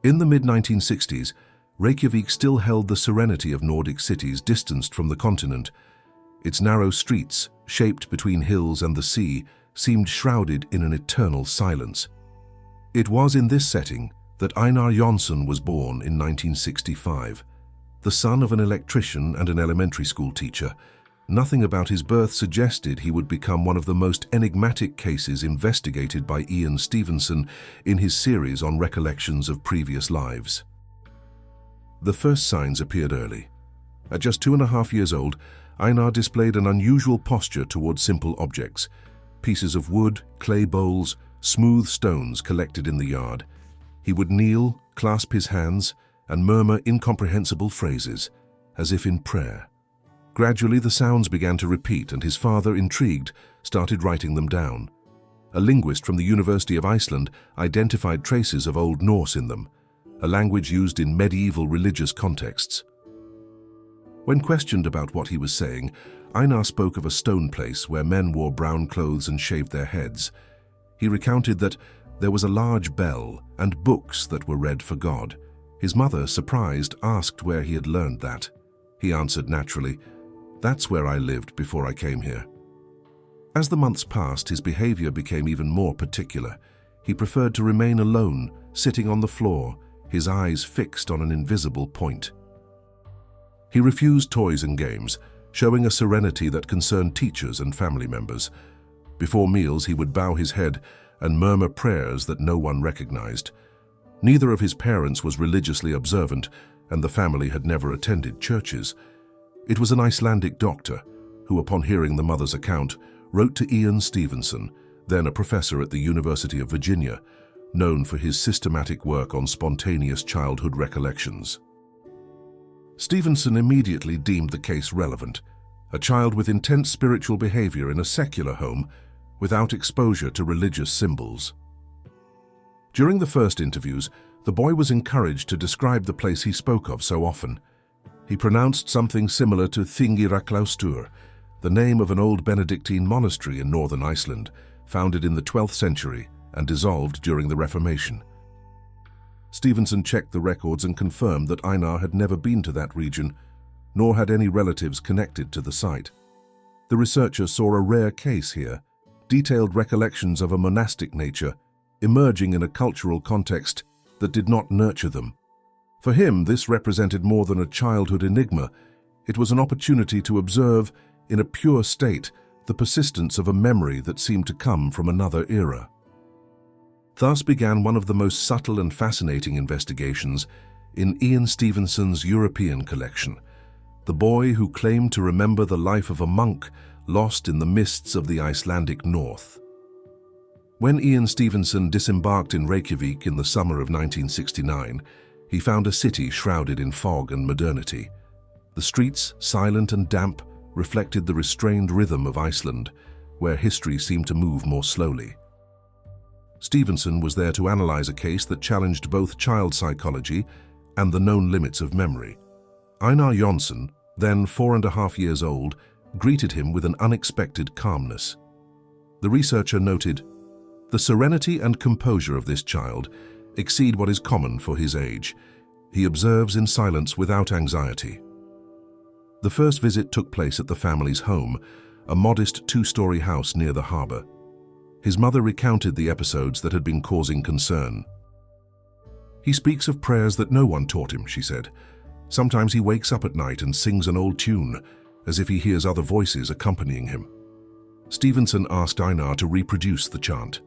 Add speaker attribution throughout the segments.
Speaker 1: In the mid-1960s, Reykjavik still held the serenity of Nordic cities distanced from the continent. Its narrow streets, shaped between hills and the sea, seemed shrouded in an eternal silence. It was in this setting that Einar Jónsson was born in 1965. The son of an electrician and an elementary school teacher, nothing about his birth suggested he would become one of the most enigmatic cases investigated by Ian Stevenson in his series on recollections of previous lives. The first signs appeared early. At just 2.5 years old, Einar displayed an unusual posture towards simple objects, pieces of wood, clay bowls, smooth stones collected in the yard. He would kneel, clasp his hands, and murmur incomprehensible phrases, as if in prayer. Gradually, the sounds began to repeat, and his father, intrigued, started writing them down. A linguist from the University of Iceland identified traces of Old Norse in them, a language used in medieval religious contexts. When questioned about what he was saying, Einar spoke of a stone place where men wore brown clothes and shaved their heads. He recounted that there was a large bell and books that were read for God. His mother, surprised, asked where he had learned that. He answered naturally, "That's where I lived before I came here." As the months passed, his behavior became even more particular. He preferred to remain alone, sitting on the floor, his eyes fixed on an invisible point. He refused toys and games, showing a serenity that concerned teachers and family members. Before meals, he would bow his head and murmur prayers that no one recognized. Neither of his parents was religiously observant, and the family had never attended churches. It was an Icelandic doctor who, upon hearing the mother's account, wrote to Ian Stevenson, then a professor at the University of Virginia, known for his systematic work on spontaneous childhood recollections. Stevenson immediately deemed the case relevant. A child with intense spiritual behavior in a secular home, without exposure to religious symbols. During the first interviews, the boy was encouraged to describe the place he spoke of so often. He pronounced something similar to Þingeyraklaustur, the name of an old Benedictine monastery in northern Iceland, founded in the 12th century and dissolved during the Reformation. Stevenson checked the records and confirmed that Einar had never been to that region, nor had any relatives connected to the site. The researcher saw a rare case here, detailed recollections of a monastic nature, emerging in a cultural context that did not nurture them. For him, this represented more than a childhood enigma. It was an opportunity to observe, in a pure state, the persistence of a memory that seemed to come from another era. Thus began one of the most subtle and fascinating investigations in Ian Stevenson's European collection, the boy who claimed to remember the life of a monk lost in the mists of the Icelandic north. When Ian Stevenson disembarked in Reykjavik in the summer of 1969, he found a city shrouded in fog and modernity. The streets, silent and damp, reflected the restrained rhythm of Iceland, where history seemed to move more slowly. Stevenson was there to analyze a case that challenged both child psychology and the known limits of memory. Einar Jónsson, then 4.5 years old, greeted him with an unexpected calmness. The researcher noted, "The serenity and composure of this child exceed what is common for his age. He observes in silence without anxiety." The first visit took place at the family's home, a modest 2-story house near the harbor. His mother recounted the episodes that had been causing concern. "He speaks of prayers that no one taught him," she said. "Sometimes he wakes up at night and sings an old tune, as if he hears other voices accompanying him." Stevenson asked Einar to reproduce the chant.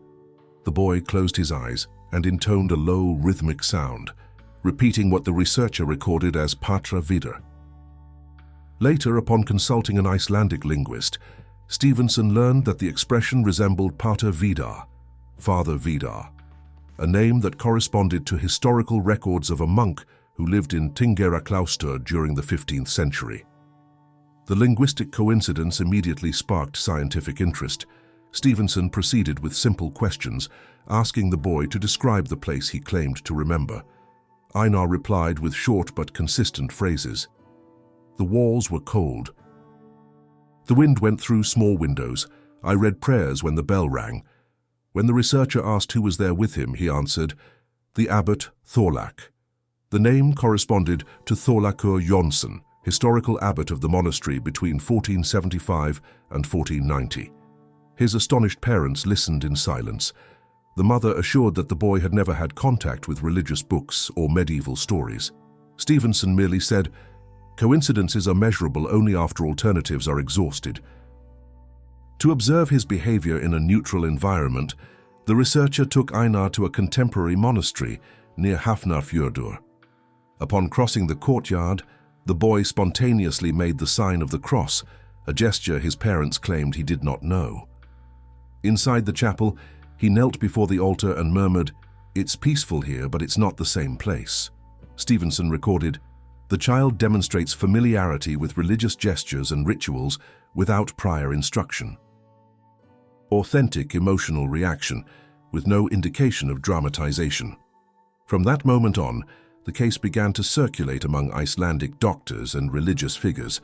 Speaker 1: The boy closed his eyes and intoned a low, rhythmic sound, repeating what the researcher recorded as Patra Vidar. Later, upon consulting an Icelandic linguist, Stevenson learned that the expression resembled Pater Vidar, Father Vidar, a name that corresponded to historical records of a monk who lived in Þingeyraklaustur during the 15th century. The linguistic coincidence immediately sparked scientific interest. Stevenson proceeded with simple questions, asking the boy to describe the place he claimed to remember. Einar replied with short but consistent phrases. "The walls were cold. The wind went through small windows. I read prayers when the bell rang." When the researcher asked who was there with him, he answered, The abbot Thorlak. The name corresponded to Thorlakur Jonsson, historical abbot of the monastery between 1475 and 1490. His astonished parents listened in silence. The mother assured that the boy had never had contact with religious books or medieval stories. Stevenson merely said, "Coincidences are measurable only after alternatives are exhausted." To observe his behavior in a neutral environment, the researcher took Einar to a contemporary monastery near Hafnarfjörður. Upon crossing the courtyard, the boy spontaneously made the sign of the cross, a gesture his parents claimed he did not know. Inside the chapel, he knelt before the altar and murmured, "It's peaceful here, but it's not the same place." Stevenson recorded, "The child demonstrates familiarity with religious gestures and rituals without prior instruction. Authentic emotional reaction, with no indication of dramatization." From that moment on, the case began to circulate among Icelandic doctors and religious figures.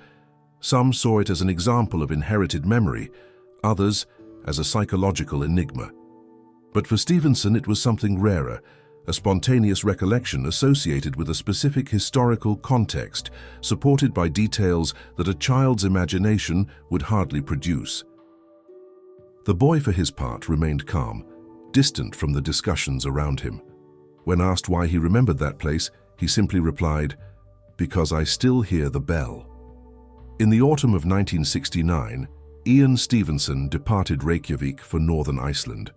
Speaker 1: Some saw it as an example of inherited memory, others as a psychological enigma. But for Stevenson, it was something rarer, a spontaneous recollection associated with a specific historical context, supported by details that a child's imagination would hardly produce. The boy, for his part, remained calm, distant from the discussions around him. When asked why he remembered that place, he simply replied, "Because I still hear the bell." In the autumn of 1969, Ian Stevenson departed Reykjavik for northern Iceland.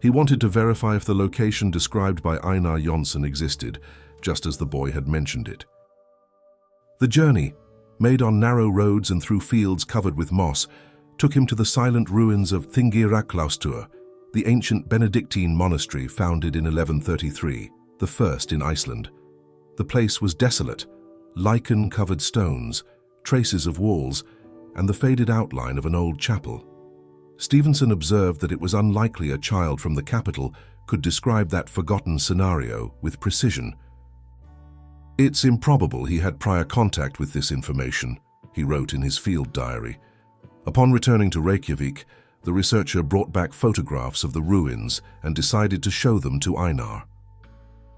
Speaker 1: He wanted to verify if the location described by Einar Jonsson existed, just as the boy had mentioned it. The journey, made on narrow roads and through fields covered with moss, took him to the silent ruins of Þingeyraklaustur, the ancient Benedictine monastery founded in 1133, the first in Iceland. The place was desolate, lichen-covered stones, traces of walls, and the faded outline of an old chapel. Stevenson observed that it was unlikely a child from the capital could describe that forgotten scenario with precision. "It's improbable he had prior contact with this information," he wrote in his field diary. Upon returning to Reykjavik, the researcher brought back photographs of the ruins and decided to show them to Einar.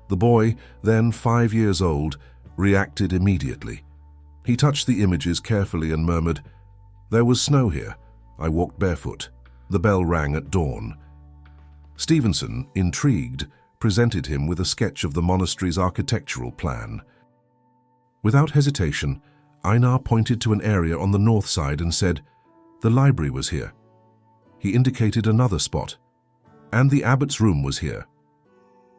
Speaker 1: The boy, then 5 years old, reacted immediately. He touched the images carefully and murmured, "There was snow here. I walked barefoot. The bell rang at dawn." Stevenson, intrigued, presented him with a sketch of the monastery's architectural plan. Without hesitation, Einar pointed to an area on the north side and said, "The library was here." He indicated another spot, "And the abbot's room was here."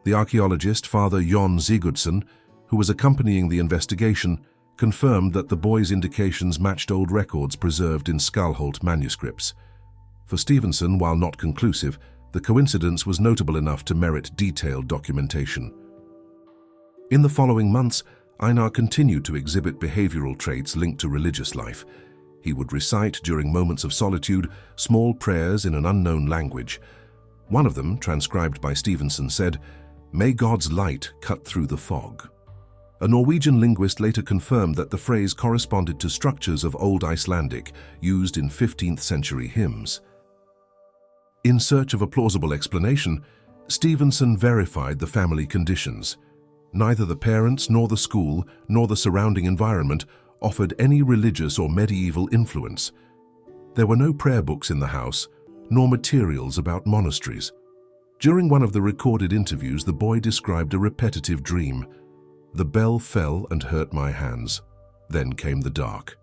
Speaker 1: The archaeologist, Father Jon Sigurdsson, who was accompanying the investigation, confirmed that the boy's indications matched old records preserved in Skalholt manuscripts. For Stevenson, while not conclusive, the coincidence was notable enough to merit detailed documentation. In the following months, Einar continued to exhibit behavioral traits linked to religious life. He would recite, during moments of solitude, small prayers in an unknown language. One of them, transcribed by Stevenson, said, "May God's light cut through the fog." A Norwegian linguist later confirmed that the phrase corresponded to structures of Old Icelandic used in 15th century hymns. In search of a plausible explanation, Stevenson verified the family conditions. Neither the parents nor the school nor the surrounding environment offered any religious or medieval influence. There were no prayer books in the house, nor materials about monasteries. During one of the recorded interviews, the boy described a repetitive dream. "The bell fell and hurt my hands. Then came the dark."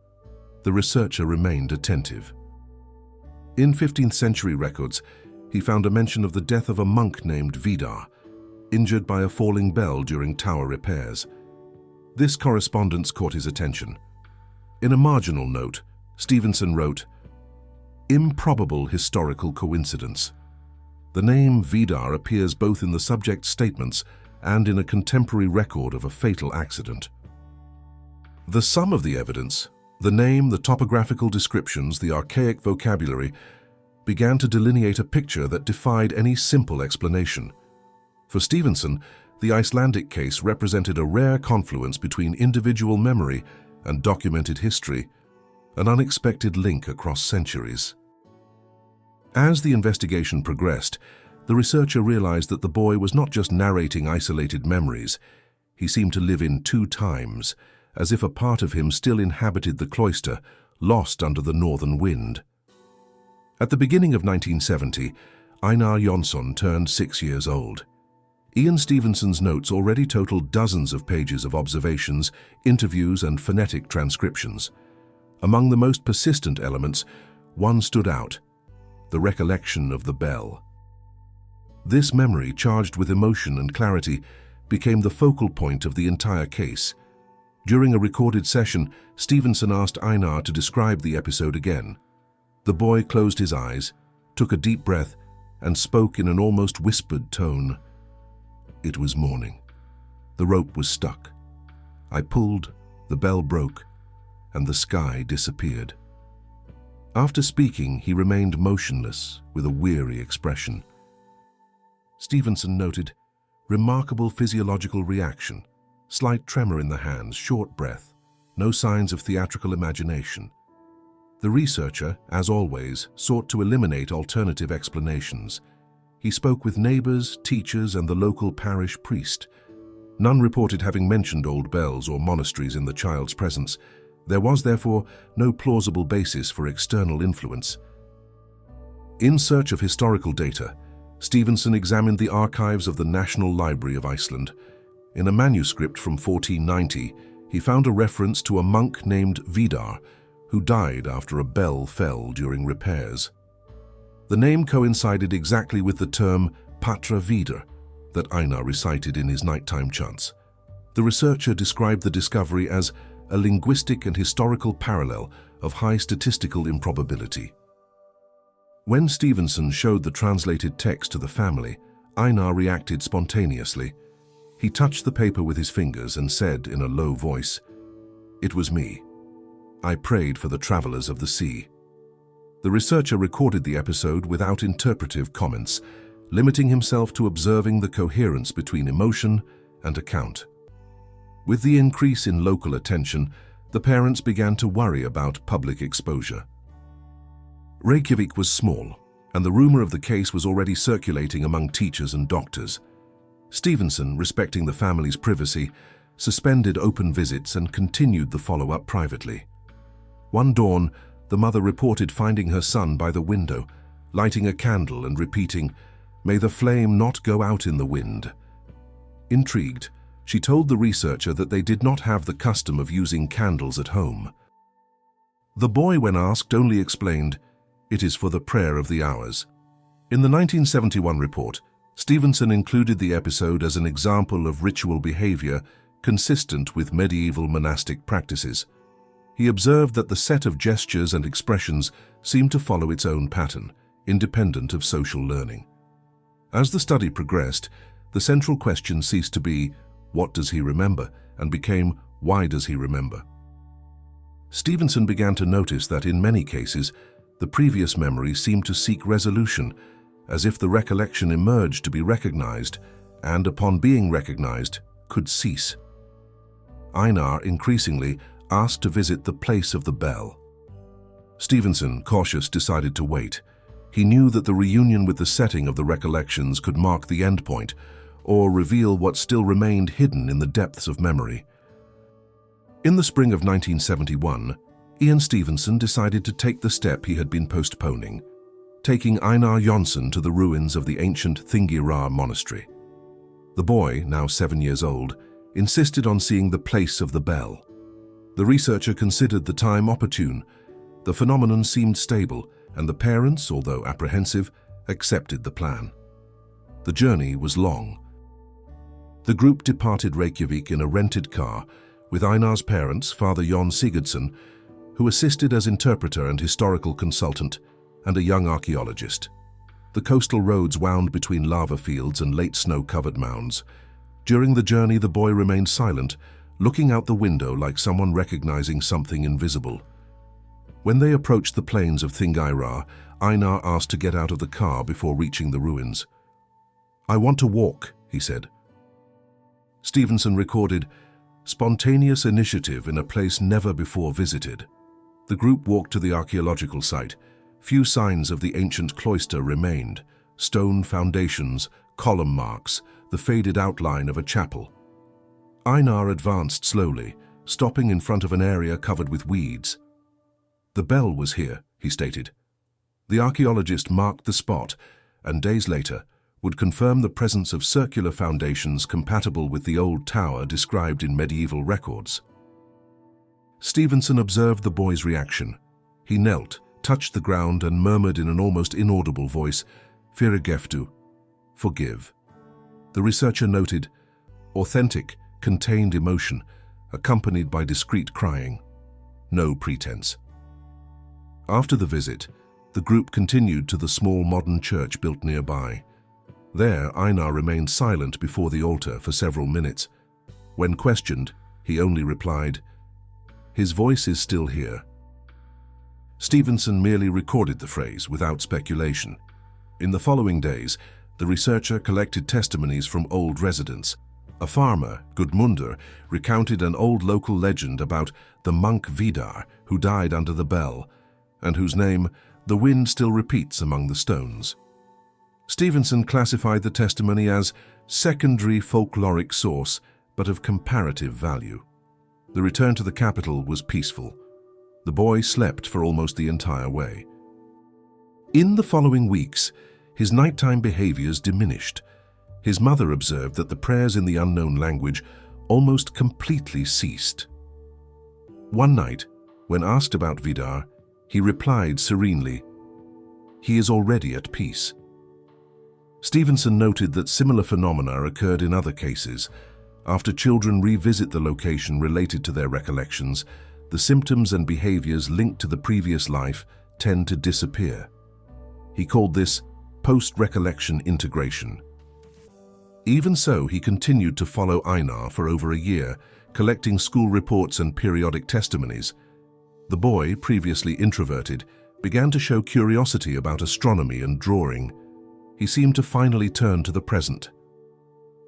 Speaker 1: The researcher remained attentive. In 15th century records, he found a mention of the death of a monk named Vidar, injured by a falling bell during tower repairs. This correspondence caught his attention. In a marginal note, Stevenson wrote, "Improbable historical coincidence." The name Vidar appears both in the subject's statements and in a contemporary record of a fatal accident. The sum of the evidence, the name, the topographical descriptions, the archaic vocabulary, began to delineate a picture that defied any simple explanation. For Stevenson, the Icelandic case represented a rare confluence between individual memory and documented history, an unexpected link across centuries. As the investigation progressed, The researcher realized that the boy was not just narrating isolated memories. He seemed to live in two times, as if a part of him still inhabited the cloister, lost under the northern wind. At the beginning of 1970, Einar Jónsson turned 6 years old. Ian Stevenson's notes already totaled dozens of pages of observations, interviews, and phonetic transcriptions. Among the most persistent elements, one stood out: the recollection of the bell. This memory, charged with emotion and clarity, became the focal point of the entire case. During a recorded session, Stevenson asked Einar to describe the episode again. The boy closed his eyes, took a deep breath, and spoke in an almost whispered tone. It was morning. The rope was stuck. I pulled, the bell broke, and the sky disappeared. After speaking, he remained motionless, with a weary expression. Stevenson noted, remarkable physiological reaction, slight tremor in the hands, short breath, no signs of theatrical imagination. The researcher, as always, sought to eliminate alternative explanations. He spoke with neighbors, teachers, and the local parish priest. None reported having mentioned old bells or monasteries in the child's presence. There was, therefore, no plausible basis for external influence. In search of historical data, Stevenson examined the archives of the National Library of Iceland. In a manuscript from 1490, he found a reference to a monk named Vidar, who died after a bell fell during repairs. The name coincided exactly with the term Patra Vidar that Einar recited in his nighttime chants. The researcher described the discovery as a linguistic and historical parallel of high statistical improbability. When Stevenson showed the translated text to the family, Einar reacted spontaneously. He touched the paper with his fingers and said in a low voice, "It was me. I prayed for the travelers of the sea." The researcher recorded the episode without interpretive comments, limiting himself to observing the coherence between emotion and account. With the increase in local attention, the parents began to worry about public exposure. Reykjavik was small, and the rumor of the case was already circulating among teachers and doctors. Stevenson, respecting the family's privacy, suspended open visits and continued the follow-up privately. One dawn, the mother reported finding her son by the window, lighting a candle and repeating, "May the flame not go out in the wind." Intrigued, she told the researcher that they did not have the custom of using candles at home. The boy, when asked, only explained, "It is for the prayer of the hours." In the 1971 report, Stevenson included the episode as an example of ritual behavior consistent with medieval monastic practices. He observed that the set of gestures and expressions seemed to follow its own pattern, independent of social learning. As the study progressed, the central question ceased to be, "What does he remember?" and became, "Why does he remember?" Stevenson began to notice that in many cases, the previous memory seemed to seek resolution, as if the recollection emerged to be recognized, and upon being recognized, could cease. Einar increasingly asked to visit the place of the bell. Stevenson, cautious, decided to wait. He knew that the reunion with the setting of the recollections could mark the endpoint, or reveal what still remained hidden in the depths of memory. In the spring of 1971, Ian Stevenson decided to take the step he had been postponing, taking Einar Jónsson to the ruins of the ancient Þingeyrar monastery. The boy, now 7 years old, insisted on seeing the place of the bell. The researcher considered the time opportune. The phenomenon seemed stable, and the parents, although apprehensive, accepted the plan. The journey was long. The group departed Reykjavik in a rented car, with Einar's parents, Father Jón Sigurdsson, who assisted as interpreter and historical consultant, and a young archaeologist. The coastal roads wound between lava fields and late snow-covered mounds. During the journey, the boy remained silent, looking out the window like someone recognizing something invisible. When they approached the plains of Þingeyrar, Einar asked to get out of the car before reaching the ruins. "I want to walk," he said. Stevenson recorded, "Spontaneous initiative in a place never before visited." The group walked to the archaeological site. Few signs of the ancient cloister remained, stone foundations, column marks, the faded outline of a chapel. Einar advanced slowly, stopping in front of an area covered with weeds. "The bell was here," he stated. The archaeologist marked the spot and days later would confirm the presence of circular foundations compatible with the old tower described in medieval records. Stevenson observed the boy's reaction. He knelt, touched the ground and murmured in an almost inaudible voice, "Fyrirgeftu," forgive. The researcher noted, authentic, contained emotion, accompanied by discreet crying. No pretense. After the visit, the group continued to the small modern church built nearby. There, Einar remained silent before the altar for several minutes. When questioned, he only replied, "His voice is still here." Stevenson merely recorded the phrase without speculation. In the following days, the researcher collected testimonies from old residents. A farmer, Gudmundur, recounted an old local legend about the monk Vidar who died under the bell, and whose name the wind still repeats among the stones. Stevenson classified the testimony as secondary folkloric source, but of comparative value. The return to the capital was peaceful. The boy slept for almost the entire way. In the following weeks, his nighttime behaviors diminished. His mother observed that the prayers in the unknown language almost completely ceased. One night, when asked about Vidar, he replied serenely, "He is already at peace." Stevenson noted that similar phenomena occurred in other cases. After children revisit the location related to their recollections, the symptoms and behaviors linked to the previous life tend to disappear. He called this post-recollection integration. Even so, he continued to follow Einar for over a year, collecting school reports and periodic testimonies. The boy, previously introverted, began to show curiosity about astronomy and drawing. He seemed to finally turn to the present.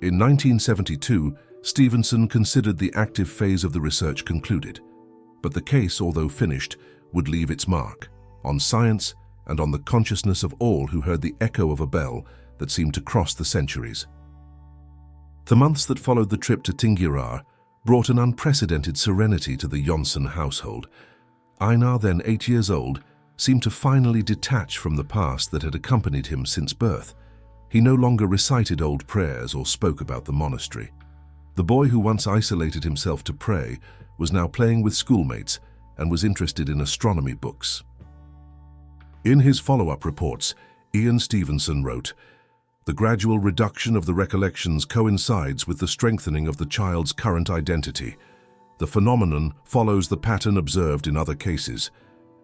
Speaker 1: In 1972, Stevenson considered the active phase of the research concluded, but the case, although finished, would leave its mark on science and on the consciousness of all who heard the echo of a bell that seemed to cross the centuries. The months that followed the trip to Tingirar brought an unprecedented serenity to the Jonsson household. Einar, then 8 years old, seemed to finally detach from the past that had accompanied him since birth. He no longer recited old prayers or spoke about the monastery. The boy who once isolated himself to pray was now playing with schoolmates and was interested in astronomy books. In his follow-up reports, Ian Stevenson wrote, "The gradual reduction of the recollections coincides with the strengthening of the child's current identity. The phenomenon follows the pattern observed in other cases.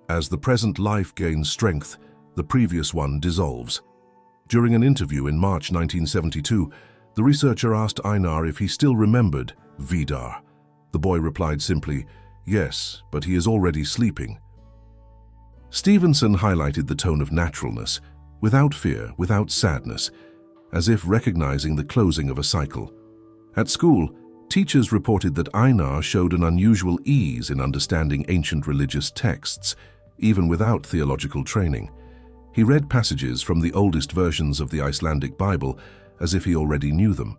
Speaker 1: As the present life gains strength, the previous one dissolves." During an interview in March 1972, the researcher asked Einar if he still remembered Vidar. The boy replied simply, "Yes, but he is already sleeping." Stevenson highlighted the tone of naturalness, without fear, without sadness, as if recognizing the closing of a cycle. At school, teachers reported that Einar showed an unusual ease in understanding ancient religious texts, even without theological training. He read passages from the oldest versions of the Icelandic Bible as if he already knew them.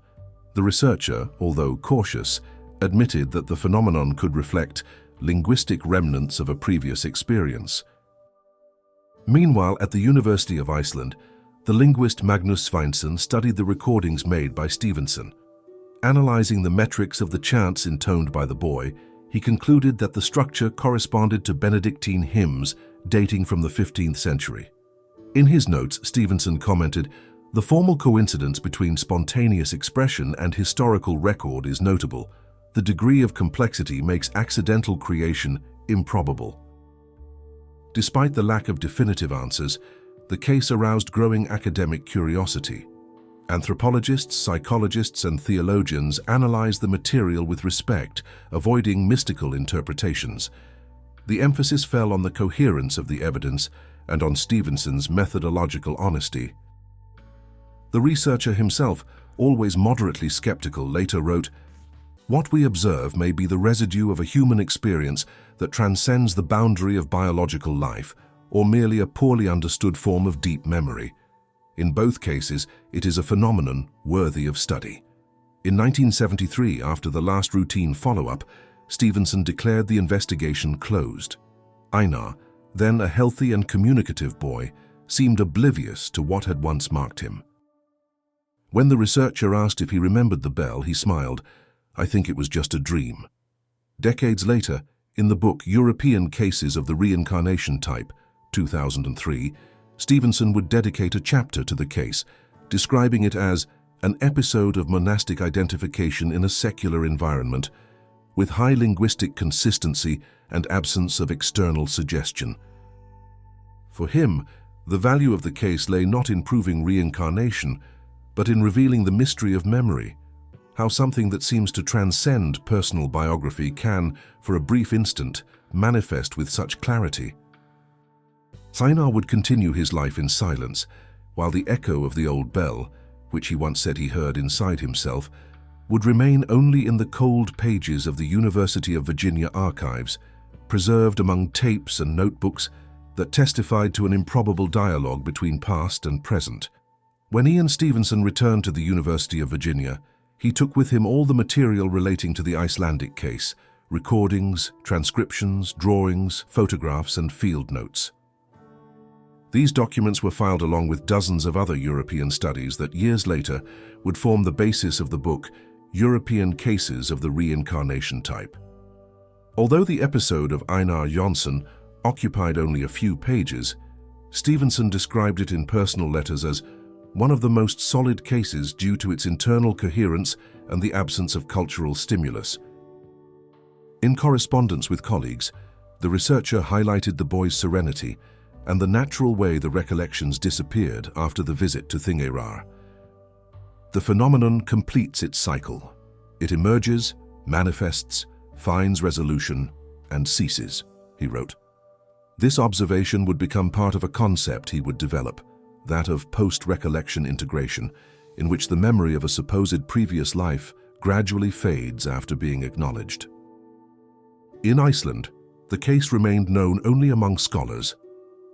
Speaker 1: The researcher, although cautious, admitted that the phenomenon could reflect linguistic remnants of a previous experience. Meanwhile, at the University of Iceland, the linguist Magnus Sveinsson studied the recordings made by Stevenson. Analyzing the metrics of the chants intoned by the boy, he concluded that the structure corresponded to Benedictine hymns dating from the 15th century. In his notes, Stevenson commented, "The formal coincidence between spontaneous expression and historical record is notable. The degree of complexity makes accidental creation improbable." Despite the lack of definitive answers, the case aroused growing academic curiosity. Anthropologists, psychologists, and theologians analyzed the material with respect, avoiding mystical interpretations. The emphasis fell on the coherence of the evidence and on Stevenson's methodological honesty. The researcher himself, always moderately skeptical, later wrote, "What we observe may be the residue of a human experience that transcends the boundary of biological life, or merely a poorly understood form of deep memory. In both cases, it is a phenomenon worthy of study. In 1973, after the last routine follow-up, Stevenson declared the investigation closed. Einar, then a healthy and communicative boy, seemed oblivious to what had once marked him. When the researcher asked if he remembered the bell, he smiled, "I think it was just a dream." Decades later, in the book European Cases of the Reincarnation Type, 2003, Stevenson would dedicate a chapter to the case, describing it as an episode of monastic identification in a secular environment, with high linguistic consistency and absence of external suggestion. For him, the value of the case lay not in proving reincarnation, but in revealing the mystery of memory, how something that seems to transcend personal biography can, for a brief instant, manifest with such clarity. Einar would continue his life in silence, while the echo of the old bell, which he once said he heard inside himself, would remain only in the cold pages of the University of Virginia archives, preserved among tapes and notebooks that testified to an improbable dialogue between past and present. When Ian Stevenson returned to the University of Virginia, he took with him all the material relating to the Icelandic case, recordings, transcriptions, drawings, photographs, and field notes. These documents were filed along with dozens of other European studies that years later would form the basis of the book European Cases of the Reincarnation Type. Although the episode of Einar Jónsson occupied only a few pages, Stevenson described it in personal letters as one of the most solid cases due to its internal coherence and the absence of cultural stimulus. In correspondence with colleagues, the researcher highlighted the boy's serenity and the natural way the recollections disappeared after the visit to Thingeyrar. The phenomenon completes its cycle. It emerges, manifests, finds resolution, and ceases, he wrote. This observation would become part of a concept he would develop, that of post-recollection integration, in which the memory of a supposed previous life gradually fades after being acknowledged. In Iceland, the case remained known only among scholars.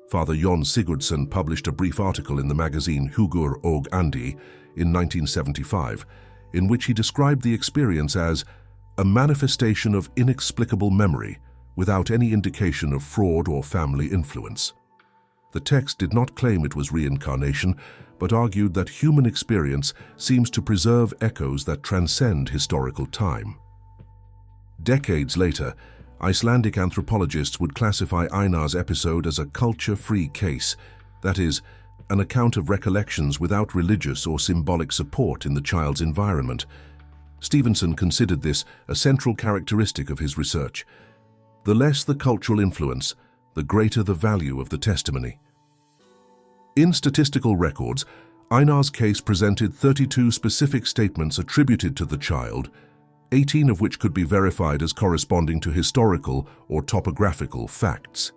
Speaker 1: Father Jón Sigurdsson published a brief article in the magazine Hugur og Andi in 1975, in which he described the experience as a manifestation of inexplicable memory without any indication of fraud or family influence. The text did not claim it was reincarnation, but argued that human experience seems to preserve echoes that transcend historical time. Decades later, Icelandic anthropologists would classify Einar's episode as a culture-free case, that is, an account of recollections without religious or symbolic support in the child's environment. Stevenson considered this a central characteristic of his research. The less the cultural influence, the greater the value of the testimony. In statistical records, Einar's case presented 32 specific statements attributed to the child, 18 of which could be verified as corresponding to historical or topographical facts.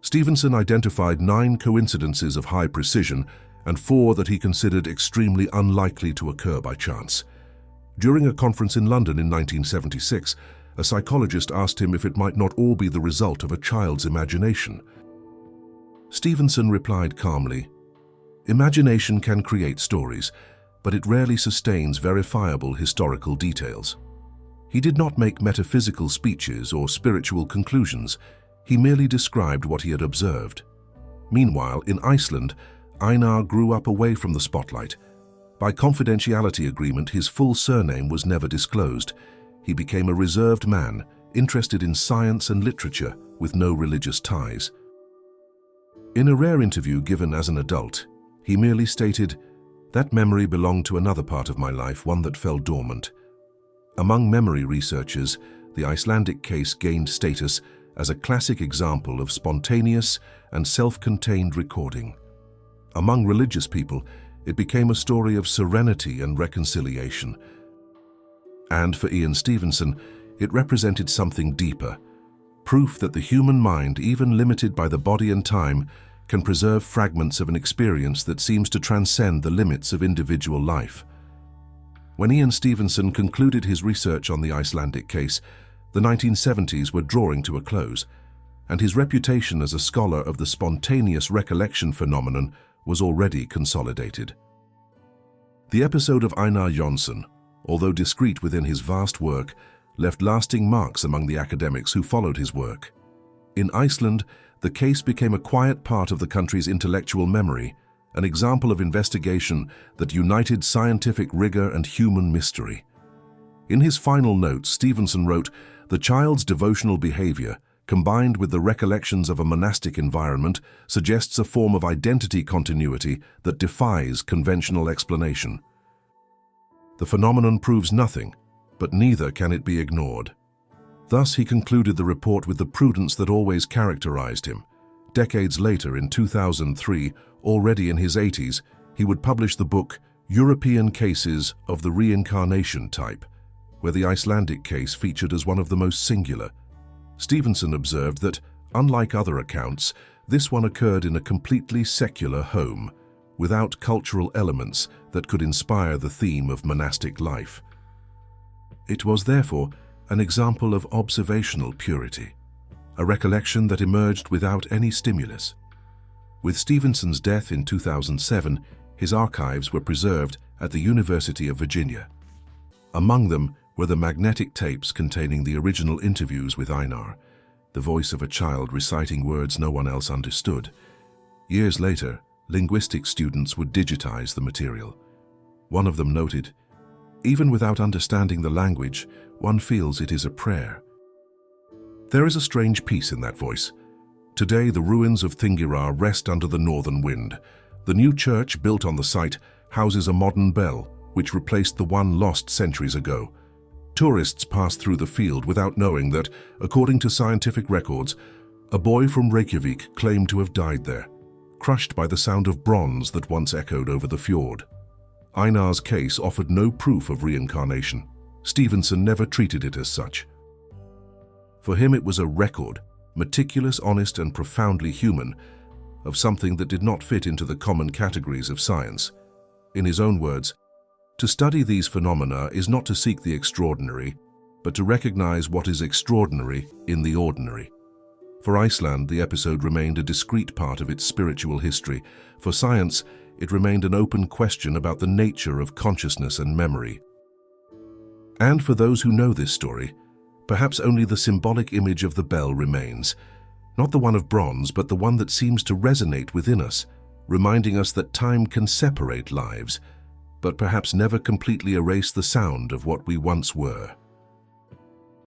Speaker 1: Stevenson identified 9 coincidences of high precision and 4 that he considered extremely unlikely to occur by chance. During a conference in London in 1976, a psychologist asked him if it might not all be the result of a child's imagination. Stevenson replied calmly, "Imagination can create stories, but it rarely sustains verifiable historical details." He did not make metaphysical speeches or spiritual conclusions. He merely described what he had observed. Meanwhile, in Iceland, Einar grew up away from the spotlight. By confidentiality agreement, his full surname was never disclosed. He became a reserved man, interested in science and literature, with no religious ties. In a rare interview given as an adult, he merely stated, "That memory belonged to another part of my life, one that fell dormant." Among memory researchers, the Icelandic case gained status as a classic example of spontaneous and self-contained recording. Among religious people, it became a story of serenity and reconciliation. And for Ian Stevenson, it represented something deeper, proof that the human mind, even limited by the body and time, can preserve fragments of an experience that seems to transcend the limits of individual life. When Ian Stevenson concluded his research on the Icelandic case, the 1970s were drawing to a close, and his reputation as a scholar of the spontaneous recollection phenomenon was already consolidated. The episode of Einar Jónsson, although discreet within his vast work, left lasting marks among the academics who followed his work. In Iceland, the case became a quiet part of the country's intellectual memory, an example of investigation that united scientific rigor and human mystery. In his final notes, Stevenson wrote, "The child's devotional behavior, combined with the recollections of a monastic environment, suggests a form of identity continuity that defies conventional explanation. The phenomenon proves nothing, but neither can it be ignored." Thus, he concluded the report with the prudence that always characterized him. Decades later, in 2003, already in his 80s, he would publish the book European Cases of the Reincarnation Type, where the Icelandic case featured as one of the most singular. Stevenson observed that, unlike other accounts, this one occurred in a completely secular home, without cultural elements that could inspire the theme of monastic life. It was therefore an example of observational purity, a recollection that emerged without any stimulus. With Stevenson's death in 2007, his archives were preserved at the University of Virginia. Among them were the magnetic tapes containing the original interviews with Einar, the voice of a child reciting words no one else understood. Years later, linguistics students would digitize the material. One of them noted, "Even without understanding the language, one feels it is a prayer." There is a strange peace in that voice. Today, the ruins of Þingeyrar rest under the northern wind. The new church built on the site houses a modern bell, which replaced the one lost centuries ago. Tourists pass through the field without knowing that, according to scientific records, a boy from Reykjavik claimed to have died there, crushed by the sound of bronze that once echoed over the fjord. Einar's case offered no proof of reincarnation. Stevenson never treated it as such. For him, it was a record, meticulous, honest, and profoundly human, of something that did not fit into the common categories of science. In his own words, "To study these phenomena is not to seek the extraordinary, but to recognize what is extraordinary in the ordinary." For Iceland, the episode remained a discrete part of its spiritual history. For science, it remained an open question about the nature of consciousness and memory. And for those who know this story, perhaps only the symbolic image of the bell remains, not the one of bronze, but the one that seems to resonate within us, reminding us that time can separate lives, but perhaps never completely erase the sound of what we once were.